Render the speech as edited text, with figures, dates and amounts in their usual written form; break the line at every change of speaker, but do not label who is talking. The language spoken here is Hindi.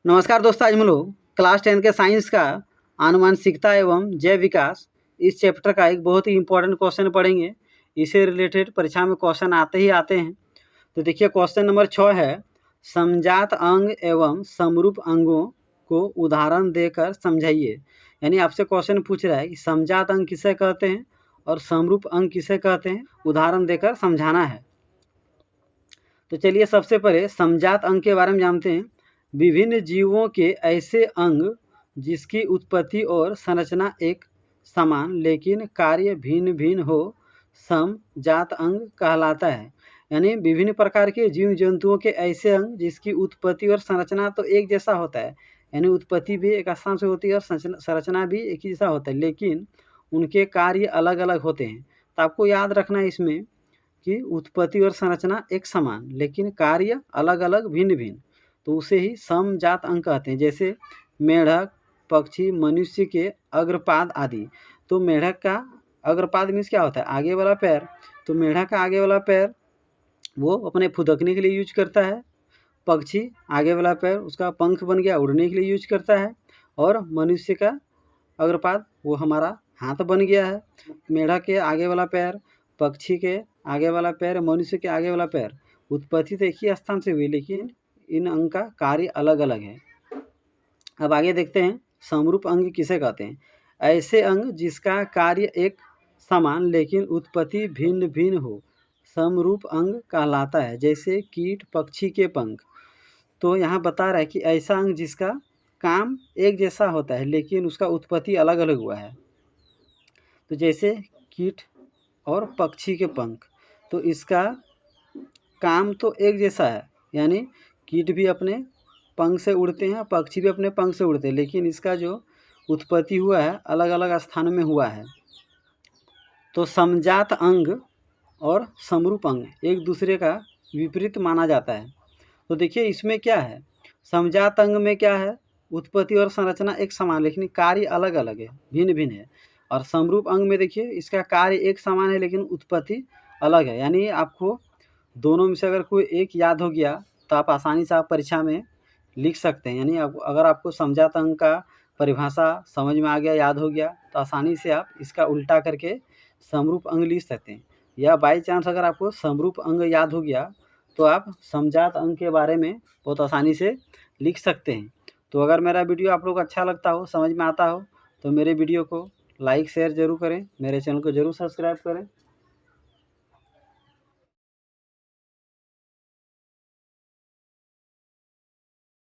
नमस्कार दोस्तों, आज हम लोग क्लास 10 के साइंस का आनुवंशिकता एवं जैव विकास इस चैप्टर का एक बहुत ही इम्पोर्टेंट क्वेश्चन पढ़ेंगे। इससे रिलेटेड परीक्षा में क्वेश्चन आते ही आते हैं। तो देखिए क्वेश्चन नंबर 6 है, समजात अंग एवं समरूप अंगों को उदाहरण देकर समझाइए। यानी आपसे क्वेश्चन पूछ रहा है कि समजात अंग किसे कहते हैं और समरूप अंग किसे कहते हैं, उदाहरण देकर समझाना है। तो चलिए सबसे पहले समजात अंग के बारे में जानते हैं। विभिन्न जीवों के ऐसे अंग जिसकी उत्पत्ति और संरचना एक समान लेकिन कार्य भिन्न भिन्न हो, समजात अंग कहलाता है। यानी विभिन्न प्रकार के जीव जंतुओं के ऐसे अंग जिसकी उत्पत्ति और संरचना तो एक जैसा होता है, यानी उत्पत्ति भी एक स्थान से होती है और संरचना भी एक ही जैसा होता है, लेकिन उनके कार्य अलग अलग होते हैं। तो आपको याद रखना है इसमें कि उत्पत्ति और संरचना एक समान लेकिन कार्य अलग अलग भिन्न भिन्न, तो उसे ही समजात अंग कहते हैं। जैसे मेढक, पक्षी, मनुष्य के अग्रपाद आदि। तो मेढक का अग्रपाद मीन्स क्या होता है, आगे वाला पैर। तो मेढक का आगे वाला पैर वो अपने फुदकने के लिए यूज करता है। पक्षी आगे वाला पैर उसका पंख बन गया, उड़ने के लिए यूज करता है। और मनुष्य का अग्रपाद वो हमारा हाथ बन गया है। मेढक के आगे वाला पैर, पक्षी के आगे वाला पैर, मनुष्य के आगे वाला पैर, उत्पत्ति तो एक ही स्थान से हुई लेकिन इन अंग का कार्य अलग अलग है। अब आगे देखते हैं समरूप अंग किसे कहते हैं। ऐसे अंग जिसका कार्य एक समान लेकिन उत्पत्ति भिन्न भिन्न हो, समरूप अंग कहलाता है। जैसे कीट, पक्षी के पंख। तो यहाँ बता रहा है कि ऐसा अंग जिसका काम एक जैसा होता है लेकिन उसका उत्पत्ति अलग अलग हुआ है। तो जैसे कीट और पक्षी के पंख, तो इसका काम तो एक जैसा है, यानी कीट भी अपने पंख से उड़ते हैं, पक्षी भी अपने पंख से उड़ते हैं, लेकिन इसका जो उत्पत्ति हुआ है अलग अलग स्थानों में हुआ है। तो समजात अंग और समरूप अंग एक दूसरे का विपरीत माना जाता है। तो देखिए इसमें क्या है, समजात अंग में क्या है, उत्पत्ति और संरचना एक समान लेकिन कार्य अलग अलग है, भिन्न भिन्न है। और समरूप अंग में देखिए इसका कार्य एक समान है लेकिन उत्पत्ति अलग है। यानी आपको दोनों में से अगर कोई एक याद हो गया तो आप आसानी से आप परीक्षा में लिख सकते हैं। यानी अगर आपको समजात अंग का परिभाषा समझ में आ गया, याद हो गया, तो आसानी से आप इसका उल्टा करके समरूप अंग लिख सकते हैं। या बाई चांस अगर आपको समरूप अंग याद हो गया तो आप समजात अंग के बारे में बहुत आसानी से लिख सकते हैं। तो अगर मेरा वीडियो आप लोग अच्छा लगता हो, समझ में आता हो, तो मेरे वीडियो को लाइक शेयर ज़रूर करें, मेरे चैनल को ज़रूर सब्सक्राइब करें।